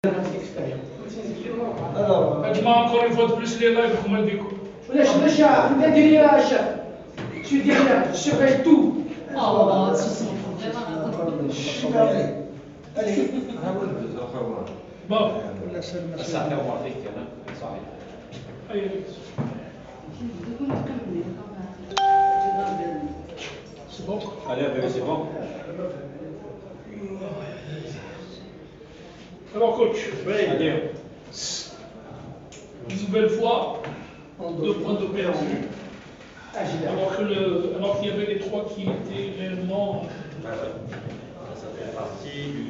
Alors, اجمع encore une fois de plus les lives comment dire. ليش ندير يا شيخ شو دير surveille tout. Oh, ce sont vraiment. Allez. Bon. الساعة 4 فيك أنا صحيح. أي. C'est bon. Allez, c'est bon. Alors coach, Allez. une nouvelle fois, 2 points de perdu. Alors qu'il y avait les 3 qui étaient réellement. Ça fait partie du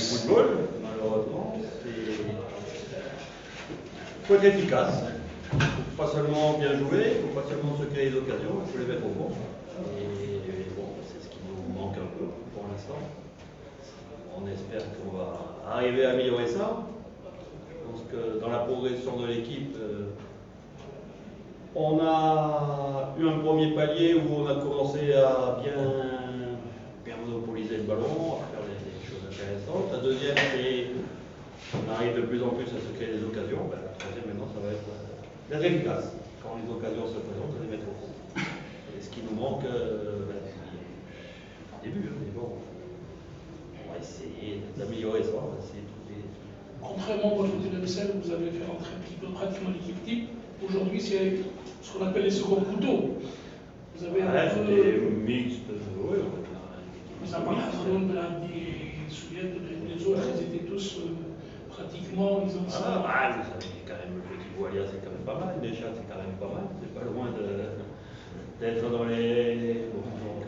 football, malheureusement. Il faut être efficace. Il ne faut pas seulement bien jouer, il ne faut pas seulement se créer des occasions, il faut les mettre au fond. Et bon, c'est ce qui nous manque un peu pour l'instant. On espère qu'on va arriver à améliorer ça. Je pense que dans la progression de l'équipe, on a eu un premier palier où on a commencé à bien monopoliser le ballon, à faire des choses intéressantes. La deuxième, c'est qu'on arrive de plus en plus à se créer des occasions. La troisième, maintenant, ça va être d'être efficace. Quand les occasions se présentent, de les mettre au fond. Et ce qui nous manque, depuis le début, mais bon, on va essayer d'améliorer ça, on va essayer de trouver. Contrairement au côté de Bruxelles, vous avez fait rentrer un petit peu pratiquement l'équipe type. Aujourd'hui, c'est ce qu'on appelle les seconds couteaux. Vous avez un peu. C'était mixte, oui. Mis à part Hassan, Blandi, Souliette, les autres, ils étaient tous pratiquement, ils ont ça. Vous savez, quand même, le petit Boalia, c'est quand même pas mal. Les chats, c'est quand même pas mal. C'est pas loin d'être dans les. Bon, donc,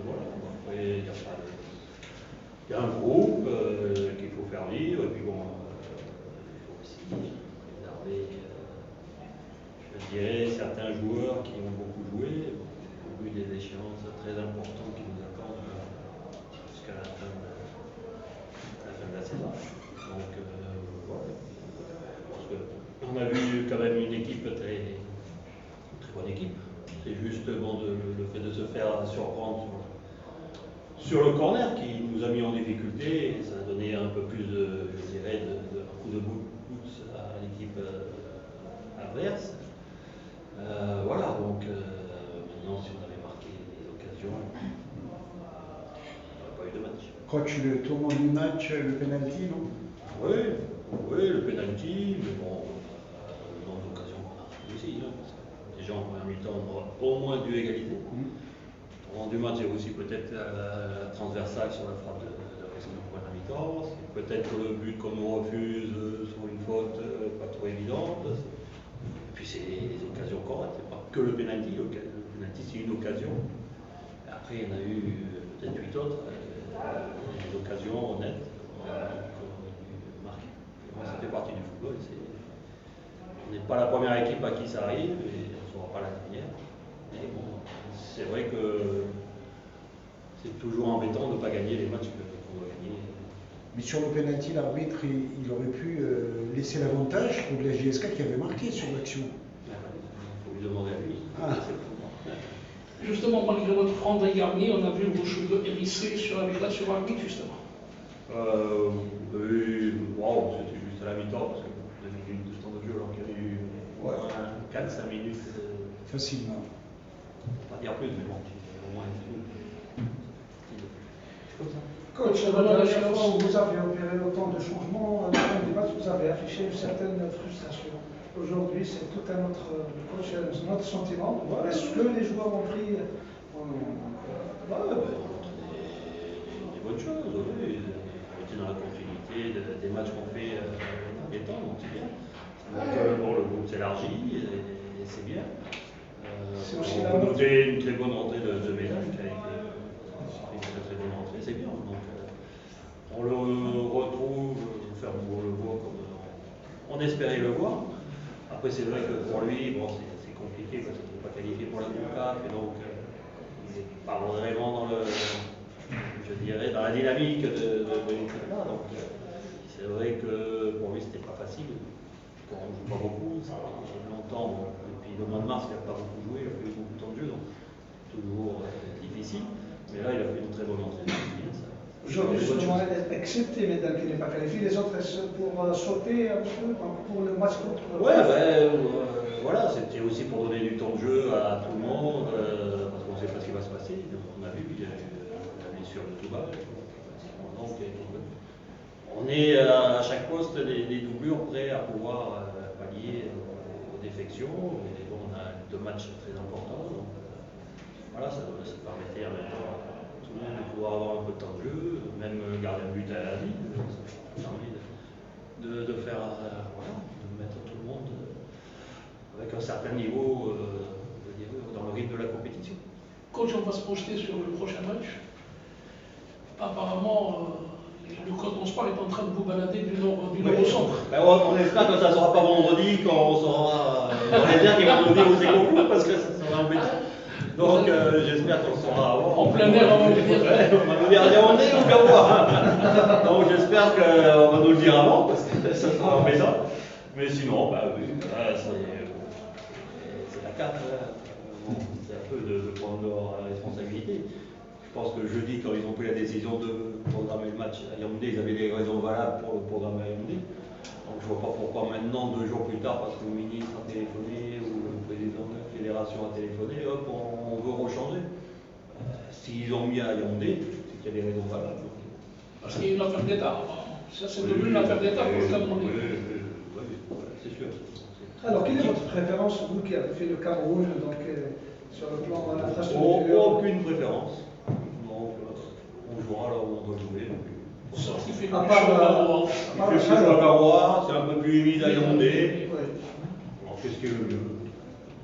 voilà. Après, il y a un groupe qu'il faut faire vivre. Et puis, bon, il faut aussi préserver, je dirais, certains joueurs qui ont beaucoup joué. Il y a eu des échéances très importantes qui nous attendent jusqu'à la fin de la saison. Donc, voilà. Parce qu'on a vu quand même une équipe très bonne équipe. C'est juste bon, le fait de se faire surprendre sur le corner qui nous a mis en difficulté et ça a donné un peu plus de, je dirais, un coup de boots à l'équipe adverse. Voilà, donc maintenant si on avait marqué les occasions, on n'aurait pas eu de match. Coach, le tournant du match, le penalty, non? Oui, le penalty, mais bon, le nombre d'occasions qu'on a aussi. Hein, parce que déjà en première mi-temps, on aura au moins dû égaliser. Le tournant du match, c'est aussi peut-être la transversale sur la frappe de Risson en première mi-temps. C'est peut-être que le but qu'on nous refuse sur une faute pas trop évidente. Et puis c'est les occasions qu'on rate, c'est pas que le penalty. Le penalty, c'est une occasion. Et après, il y en a eu peut-être 8 autres, des occasions honnêtes. Ça fait partie du football. On n'est pas la première équipe à qui ça arrive et on ne sera pas la dernière. Mais bon, c'est vrai que c'est toujours embêtant de ne pas gagner les matchs qu'on doit gagner. Mais sur le penalty, l'arbitre, il aurait pu laisser l'avantage pour la JSK qui avait marqué sur l'action. Il faut lui demander à lui. Justement, malgré votre franc dernier, on a vu vos cheveux hérissés sur l'arbitre, justement. Oui, wow, c'était juste à la mi-temps parce que 2 minutes de temps de jeu alors qu'il y avait eu 4-5 minutes. Facilement. Pas dire plus, mais bon, au moins c'est comme ça. Coach, la dernière fois où vous avez opéré autant de changements, à la fin du match, vous avez affiché une certaine frustration. Aujourd'hui, c'est tout un autre coach, notre sentiment. Est-ce que les joueurs ont pris Des bonnes choses, oui. On était dans la continuité des matchs qu'on fait dans les temps, donc c'est bien. Bon, le groupe s'élargit et c'est bien. On notait une très bonne rentrée de Ménage qui a été une très bonne rentrée, c'est bien. Donc, on le retrouve, on le voit comme on espérait le voir. Après, c'est vrai que pour lui, bon, c'est compliqué parce qu'il n'est pas qualifié pour la Coupe CAF et donc il n'est pas vraiment dans je dirais, dans la dynamique de l'équipe là. Donc, c'est vrai que pour lui, c'était pas facile. On ne joue pas beaucoup, ça fait longtemps. Depuis le mois de mars, il n'a pas beaucoup joué, il a fait beaucoup de temps de jeu, donc toujours difficile. Mais là, il a fait une très bonne entrée. aujourd'hui, justement, excepté Medal qui n'est pas qualifié, les autres c'est pour sauter un peu donc pour le match contre. Ouais, voilà, c'était aussi pour donner du temps de jeu à tout le monde, parce qu'on ne sait pas ce qui va se passer. Donc, on a vu, il y a eu la blessure de Touba. Donc, on est à chaque poste des doublures prêts à pouvoir pallier aux défections. Et bon, on a 2 matchs très importants. Donc, voilà, ça permettait à tout le monde de pouvoir avoir un peu de temps de jeu, même garder un but à la vie. Ça permet de faire, voilà, de mettre tout le monde avec un certain niveau je dirais, dans le rythme de la compétition. Coach, on va se projeter sur le prochain match. Apparemment, le Coton Sport est en train de vous balader du nord au centre. Ben, on espère que ça ne sera pas vendredi quand on sera. On espère qu'il va vendredi aux écoles parce que ça sera embêtant. Donc j'espère qu'on sera avant. En plein air avant de venir. On va nous dire Yaoundé ou Garoua. Donc j'espère qu'on va nous le dire avant parce que ça sera embêtant. Mais sinon, bah oui, c'est la carte. Bon, c'est un peu de prendre leur responsabilité. Je pense que jeudi, quand ils ont pris la décision de programmer le match à Yaoundé, ils avaient des raisons valables pour le programme à Yaoundé. Donc je ne vois pas pourquoi maintenant, 2 jours plus tard, parce que le ministre a téléphoné ou le président de la fédération a téléphoné, hop, on veut rechanger. S'ils ont mis à Yaoundé, c'est qu'il y a des raisons valables. Parce qu'il y a une affaire d'État. Ça, c'est devenu une affaire d'État pour le Cameroun. Oui, c'est sûr. Alors, quelle est votre préférence, vous qui avez fait le Cameroun, donc sur le plan infrastructure? Aucune préférence. Donc, on jouera là où on doit jouer. Sauf qu'il fait À le part chaud la- Garoua. Il fait chaud à Garoua, c'est un peu plus humide à Yaoundé. Oui. Alors, qu'est-ce qui est le mieux?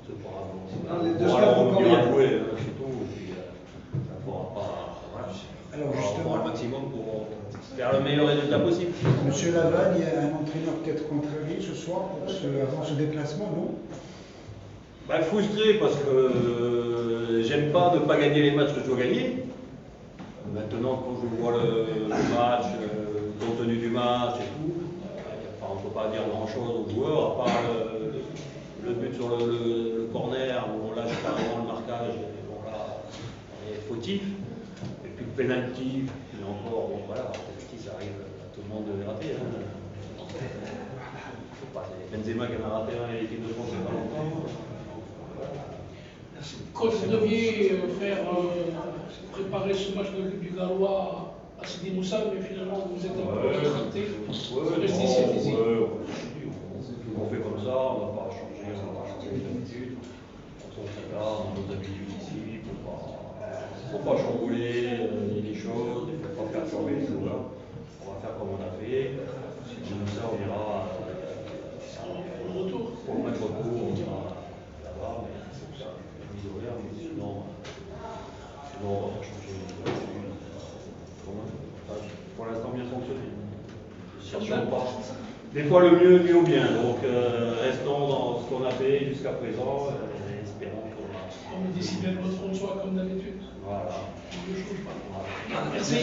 C'est pas grave. Dans les deux Bon, cas, alors, vous on convient. ira jouer, c'est tout. Et puis, ça ne fera pas. Voilà. Alors, On justement, fera le maximum pour faire le meilleur résultat possible. Monsieur Laval, il y a un entraîneur peut-être contrarié ce soir avant ce déplacement, non? Bah, frustré parce que j'aime pas ne pas gagner les matchs que je dois gagner. Maintenant, quand je vois le match, compte tenu du match et tout, on ne peut pas dire grand-chose aux joueurs, à part le but sur le corner où on lâche carrément le marquage, et bon là, on est fautif. Et puis le penalty, mais encore, bon voilà, le penalty, ça arrive à tout le monde de les rater. C'est Benzema qui en a raté un et l'équipe de France il n'y a pas longtemps. Coach, vous deviez préparer ce match du Gallois à Sidi Moussa, mais finalement vous êtes un peu contracté. Vous restez ici physique. On fait comme ça, on ne va pas changer les habitudes. On s'adapte à nos habitudes ici, il ne faut pas chambouler les choses, il ne faut pas faire tomber les joueurs. On va faire comme on a fait. Sidi Moussa, on ira Au retour. pour le match retour, on ira là-bas, mais c'est ça, mise horaire, mais sinon on va pas changer les habitudes. Pour l'instant, bien fonctionné. Cherchons pas. Des fois, le mieux nuit au bien. Donc, restons dans ce qu'on a fait jusqu'à présent et espérons qu'on va. On me dit si bien votre François comme d'habitude. Voilà. Je ne change pas. Voilà. Merci.